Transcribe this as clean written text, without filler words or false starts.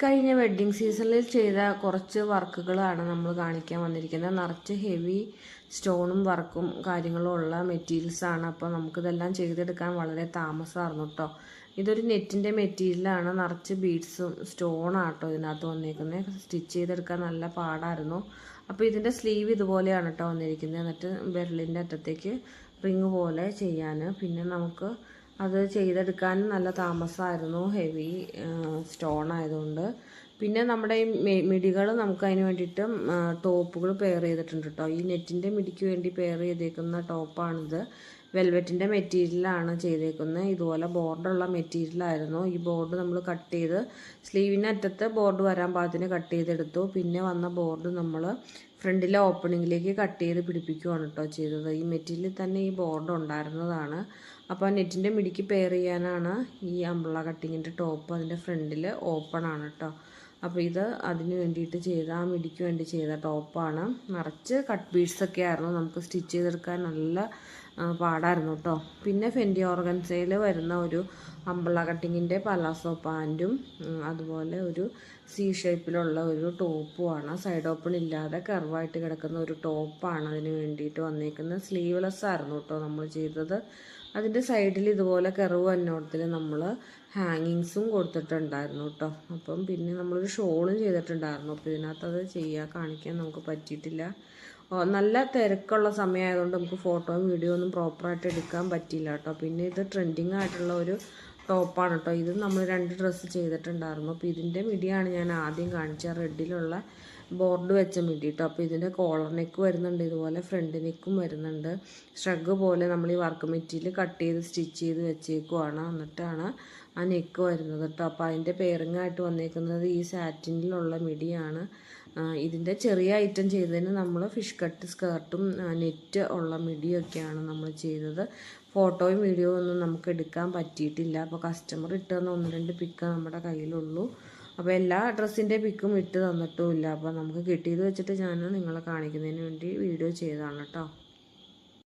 കഴിഞ്ഞ വെഡ്ഡിങ് സീസണിൽ ചെയ്ത കുറച്ച് വർക്കുകളാണ് നമ്മൾ കാണിക്കാൻ വന്നിരിക്കുന്നത്. നിറച്ച് ഹെവി സ്റ്റോണും വർക്കും കാര്യങ്ങളും ഉള്ള മെറ്റീരിയൽസാണ്. അപ്പോൾ നമുക്കിതെല്ലാം ചെയ്തെടുക്കാൻ വളരെ താമസമായിരുന്നു കേട്ടോ. ഇതൊരു നെറ്റിൻ്റെ മെറ്റീരിയലാണ്. നിറച്ച് ബീഡ്സും സ്റ്റോണാട്ടോ ഇതിനകത്ത് വന്നിരിക്കുന്നത്. സ്റ്റിച്ച് ചെയ്തെടുക്കാൻ നല്ല പാടായിരുന്നു. അപ്പോൾ ഇതിൻ്റെ സ്ലീവ് ഇതുപോലെയാണ് കേട്ടോ വന്നിരിക്കുന്നത്. എന്നിട്ട് വിരലിൻ്റെ അറ്റത്തേക്ക് റിങ് പോലെ ചെയ്യാൻ. പിന്നെ നമുക്ക് അത് ചെയ്തെടുക്കാൻ നല്ല താമസമായിരുന്നു, ഹെവി സ്റ്റോൺ ആയതുകൊണ്ട്. പിന്നെ നമ്മുടെ ഈ മിടികൾ നമുക്ക് അതിന് വേണ്ടിയിട്ട് ടോപ്പുകൾ പെയർ ചെയ്തിട്ടുണ്ട് കേട്ടോ. ഈ നെറ്റിൻ്റെ മിടിക്ക് വേണ്ടി പെയർ ചെയ്തേക്കുന്ന ടോപ്പാണിത്. വെൽവെറ്റിൻ്റെ മെറ്റീരിയലാണ് ചെയ്തേക്കുന്നത്. ഇതുപോലെ ബോർഡുള്ള മെറ്റീരിയലായിരുന്നു. ഈ ബോർഡ് നമ്മൾ കട്ട് ചെയ്ത് സ്ലീവിൻ്റെ അറ്റത്ത് ബോർഡ് വരാൻ പാകത്തിന് കട്ട് ചെയ്തെടുത്തു. പിന്നെ വന്ന ബോർഡ് നമ്മൾ ഫ്രണ്ടിലെ ഓപ്പണിങ്ങിലേക്ക് കട്ട് ചെയ്ത് പിടിപ്പിക്കുകയാണ് കേട്ടോ ചെയ്തത്. ഈ മെറ്റീരിയലിൽ തന്നെ ഈ ബോർഡ് ഉണ്ടായിരുന്നതാണ്. അപ്പോൾ നെറ്റിൻ്റെ മിടിക്ക് പെയർ ചെയ്യാനാണ് ഈ അംബ്രല്ല കട്ടിങ്ങിൻ്റെ ടോപ്പ്. അതിൻ്റെ ഫ്രണ്ടിൽ ഓപ്പൺ ആണ് കേട്ടോ. അപ്പോൾ ഇത് അതിന് വേണ്ടിയിട്ട് ചെയ്ത, ആ മിടിക്ക് വേണ്ടി ചെയ്ത ടോപ്പാണ്. നിറച്ച് കട്ട് ബീഡ്സൊക്കെ ആയിരുന്നു. നമുക്ക് സ്റ്റിച്ച് ചെയ്തെടുക്കാൻ നല്ല പാടായിരുന്നു കേട്ടോ. പിന്നെ ഫെൻഡി ഓർഗൻസയിൽ വരുന്ന ഒരു അംബ്രല്ല കട്ടിങ്ങിൻ്റെ പലാസോ പാൻറ്റും അതുപോലെ ഒരു സി ഷേപ്പിലുള്ള ഒരു ടോപ്പുമാണ്. സൈഡ് ഓപ്പൺ ഇല്ലാതെ കർവായിട്ട് കിടക്കുന്ന ഒരു ടോപ്പാണ് അതിന് വേണ്ടിയിട്ട് വന്നിരിക്കുന്നത്. സ്ലീവ്ലെസ് ആയിരുന്നു കേട്ടോ നമ്മൾ ചെയ്തത്. അതിൻ്റെ സൈഡിൽ ഇതുപോലെ കർവ് വന്നോടത്തിൽ നമ്മൾ ഹാങ്ങിങ്സും കൊടുത്തിട്ടുണ്ടായിരുന്നു കേട്ടോ. അപ്പം പിന്നെ നമ്മളൊരു ഷോളും ചെയ്തിട്ടുണ്ടായിരുന്നു. അപ്പോൾ ഇതിനകത്ത് അത് കാണിക്കാൻ നമുക്ക് പറ്റിയിട്ടില്ല. നല്ല തിരക്കുള്ള സമയമായതുകൊണ്ട് നമുക്ക് ഫോട്ടോയും വീഡിയോ ഒന്നും പ്രോപ്പറായിട്ട് എടുക്കാൻ പറ്റിയില്ല കേട്ടോ. പിന്നെ ഇത് ട്രെൻഡിങ് ആയിട്ടുള്ള ഒരു ടോപ്പാണ് കേട്ടോ. ഇത് നമ്മൾ 2 ഡ്രസ്സ് ചെയ്തിട്ടുണ്ടായിരുന്നു. അപ്പോൾ ഇതിൻ്റെ മിടിയാണ് ഞാൻ ആദ്യം കാണിച്ച റെഡിലുള്ള ബോർഡ് വെച്ച മിടി കേട്ടോ. അപ്പോൾ ഇതിൻ്റെ കോളർ നെക്ക് വരുന്നുണ്ട്, ഇതുപോലെ ഫ്രണ്ട് നെക്കും വരുന്നുണ്ട്. ഷ്രഗ് പോലെ നമ്മൾ ഈ വർക്ക് മെറ്റീരിയൽ കട്ട് ചെയ്ത് സ്റ്റിച്ച് ചെയ്ത് വെച്ചേക്കുവാണ്. എന്നിട്ടാണ് ആ നെക്ക് വരുന്നത് കേട്ടോ. അപ്പോൾ അതിൻ്റെ പെയറിംഗ് ആയിട്ട് വന്നേക്കുന്നത് ഈ സാറ്റിനിലുള്ള മിടിയാണ്. ഇതിൻ്റെ ചെറിയ ഐറ്റം ചെയ്തതിന് നമ്മൾ ഫിഷ് കട്ട് സ്കേർട്ടും നെറ്റ് ഉള്ള മിടിയൊക്കെയാണ് നമ്മൾ ചെയ്തത്. ഫോട്ടോയും വീഡിയോ ഒന്നും നമുക്ക് എടുക്കാൻ പറ്റിയിട്ടില്ല. അപ്പോൾ കസ്റ്റമർ ഇട്ട് തന്ന 1-2 പിക്ക് നമ്മുടെ കയ്യിലുള്ളൂ. അപ്പോൾ എല്ലാ ഡ്രസ്സിൻ്റെ പിക്കും ഇട്ട് തന്നിട്ടുമില്ല. അപ്പോൾ നമുക്ക് കിട്ടിയത് വെച്ചിട്ട് ഞാൻ നിങ്ങളെ കാണിക്കുന്നതിന് വേണ്ടി വീഡിയോ ചെയ്തതാണ് കേട്ടോ.